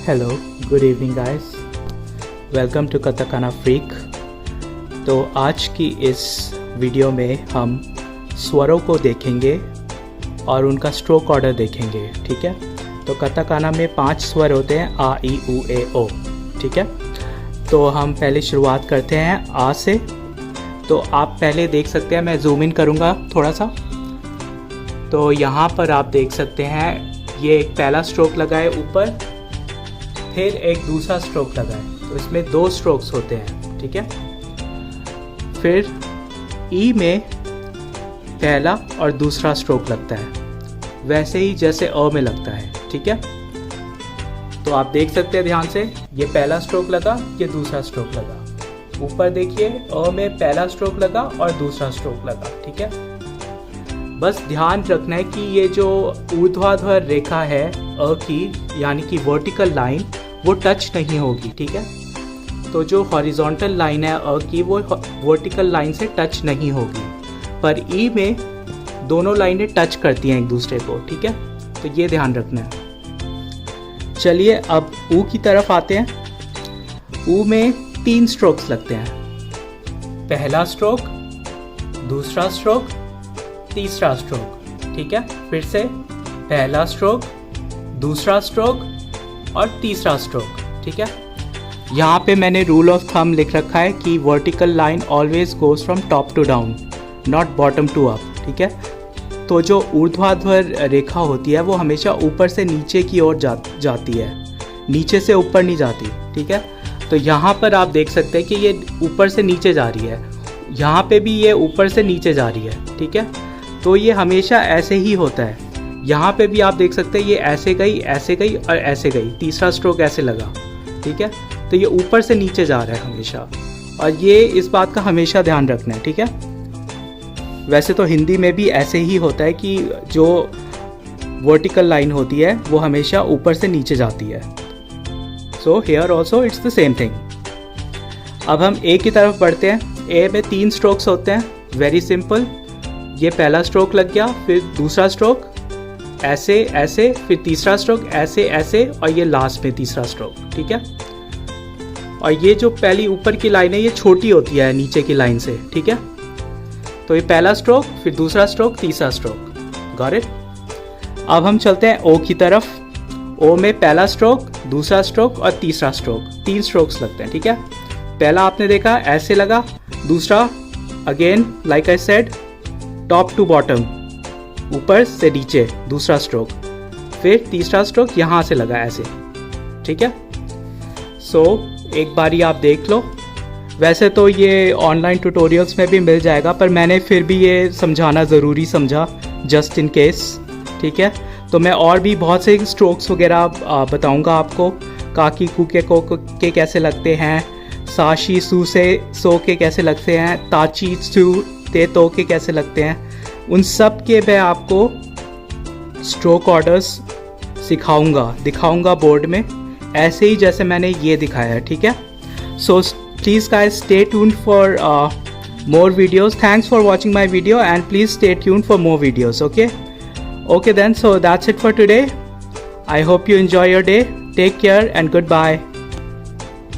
Hello, good evening guys, welcome to katakana freak. तो आज की इस वीडियो में हम स्वरों को देखेंगे और उनका स्ट्रोक ऑर्डर देखेंगे, ठीक है। तो कताकाना में 5 स्वर होते हैं, आ ई उ ए ओ, ठीक है। तो हम पहले शुरुआत करते हैं आ से। तो आप पहले देख सकते हैं, मैं जूम इन करूँगा थोड़ा सा। तो यहाँ पर आप देख सकते हैं ये एक पहला स्ट्रोक लगा है ऊपर, फिर एक दूसरा स्ट्रोक लगा है, तो इसमें 2 स्ट्रोक्स होते हैं, ठीक है। फिर ई में पहला और दूसरा स्ट्रोक लगता है, वैसे ही जैसे अ में लगता है, ठीक है। तो आप देख सकते हैं ध्यान से, ये पहला स्ट्रोक लगा, ये दूसरा स्ट्रोक लगा। ऊपर देखिए अ में पहला स्ट्रोक लगा और दूसरा स्ट्रोक लगा, ठीक है। बस ध्यान रखना है कि ये जो ऊर्ध्वाधर रेखा है अ की, यानी कि वर्टिकल लाइन, वो टच नहीं होगी, ठीक है। तो जो हॉरिजॉन्टल लाइन है अ की, वो वर्टिकल लाइन से टच नहीं होगी, पर ई में दोनों लाइनें टच करती हैं एक दूसरे को, ठीक है। तो ये ध्यान रखना है। चलिए अब ऊ की तरफ आते हैं। ऊ में 3 स्ट्रोक्स लगते हैं, पहला स्ट्रोक, दूसरा स्ट्रोक, तीसरा स्ट्रोक, ठीक है। फिर से पहला स्ट्रोक, दूसरा स्ट्रोक और तीसरा स्ट्रोक, ठीक है। यहाँ पे मैंने रूल ऑफ थंब लिख रखा है कि vertical line always goes from top to down, not bottom to up, ठीक है। तो जो ऊर्ध्वाधर रेखा होती है वो हमेशा ऊपर से नीचे की ओर जाती है, नीचे से ऊपर नहीं जाती, ठीक है। तो यहाँ पर आप देख सकते हैं कि ये ऊपर से नीचे जा रही है, यहाँ पे भी ये ऊपर से नीचे जा रही है, ठीक है। तो ये हमेशा ऐसे ही होता है। यहाँ पे भी आप देख सकते हैं ये ऐसे गई और ऐसे गई, तीसरा स्ट्रोक ऐसे लगा, ठीक है। तो ये ऊपर से नीचे जा रहा है हमेशा, और ये इस बात का हमेशा ध्यान रखना है, ठीक है। वैसे तो हिंदी में भी ऐसे ही होता है कि जो वर्टिकल लाइन होती है वो हमेशा ऊपर से नीचे जाती है। So here also it's the same thing. अब हम ए की तरफ बढ़ते हैं। ए में 3 स्ट्रोक्स होते हैं, वेरी सिंपल। ये पहला स्ट्रोक लग गया, फिर दूसरा स्ट्रोक ऐसे ऐसे, फिर तीसरा स्ट्रोक ऐसे ऐसे, और ये लास्ट में तीसरा स्ट्रोक, ठीक है। और ये जो पहली ऊपर की लाइन है ये छोटी होती है नीचे की लाइन से, ठीक है। तो ये पहला स्ट्रोक, फिर दूसरा स्ट्रोक, तीसरा स्ट्रोक, गॉट इट। अब हम चलते हैं ओ की तरफ। ओ में पहला स्ट्रोक, दूसरा स्ट्रोक और तीसरा स्ट्रोक, 3 स्ट्रोक्स लगते हैं, ठीक है। पहला आपने देखा ऐसे लगा, दूसरा again like I said top to bottom, ऊपर से नीचे दूसरा स्ट्रोक, फिर तीसरा स्ट्रोक यहाँ से लगा ऐसे, ठीक है। सो एक बारी आप देख लो। वैसे तो ये ऑनलाइन ट्यूटोरियल्स में भी मिल जाएगा, पर मैंने फिर भी ये समझाना ज़रूरी समझा, जस्ट इन केस, ठीक है। तो मैं और भी बहुत से स्ट्रोक्स वगैरह बताऊंगा आपको। काकी कूके के कैसे लगते हैं, साशी सू से सो के कैसे लगते हैं, ताची सू ते तो के कैसे लगते हैं, उन सब के मैं आपको स्ट्रोक ऑर्डर्स सिखाऊंगा, दिखाऊंगा बोर्ड में, ऐसे ही जैसे मैंने ये दिखाया है, ठीक है। So please guys stay tuned for more videos. Thanks for watching my video, and please stay tuned for more videos. Okay then, so that's it for today. I hope you enjoy your day. Take care and goodbye.